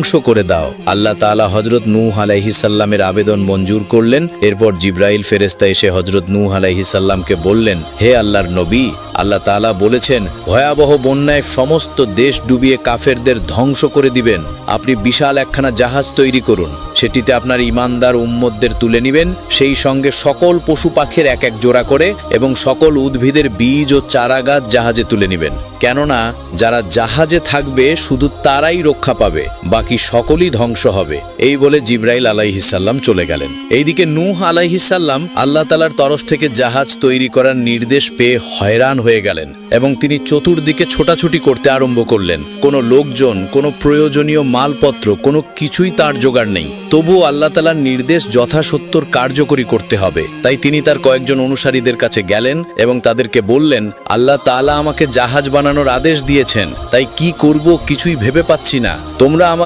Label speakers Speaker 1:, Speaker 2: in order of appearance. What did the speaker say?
Speaker 1: ধ্বংস করে দাও। আল্লাহ তাআলা হযরত নূহ আলাইহিস সালামের আবেদন মঞ্জুর করলেন। এরপর জিবরাইল ফেরেশতা এসে হযরত নূহ আলাইহিস সালামকে বললেন, হে আল্লাহর নবী, আল্লাহ তাআলা বলেছেন ভয়াবহ বন্যায় সমস্ত দেশ ডুবিয়ে কাফেরদের ধ্বংস করে দিবেন। আপনি বিশাল একখানা জাহাজ তৈরি করুন, সেটিতে আপনার ঈমানদার উম্মতদের তুলে নেবেন, সেই সঙ্গে সকল পশু পাখির এক এক জোড়া করে এবং সকল উদ্ভিদের বীজ ও চারাগাছ জাহাজে তুলে নেবেন। কেননা যারা জাহাজে থাকবে শুধু তারাই রক্ষা পাবে, বাকি সকলেই ধ্বংস হবে। এই বলে জিবরাইল আলাইহিস সালাম চলে গেলেন। এইদিকে নূহ আলাইহিস সালাম আল্লাহ তাআলার তরফ থেকে জাহাজ তৈরি করার নির্দেশ পেয়ে হয়রান হয়ে গেলেন এবং তিনি চতুর্দিকে ছোটাছুটি করতে আরম্ভ করলেন। কোনো লোকজন, কোনো প্রয়োজনীয় মালপত্র, কোনো কিছুই তার জোগাড় নেই। তবুও আল্লাহ তাআলার নির্দেশ যথাসত্তর কার্যকরী করতে হবে। তাই তিনি তার কয়েকজন অনুসারীদের কাছে গেলেন এবং তাদেরকে বললেন, আল্লাহ তাআলা আমাকে জাহাজ বানানোর আদেশ দিয়েছেন, তাই কি করব কিছুই ভেবে পাচ্ছি না। তোমরা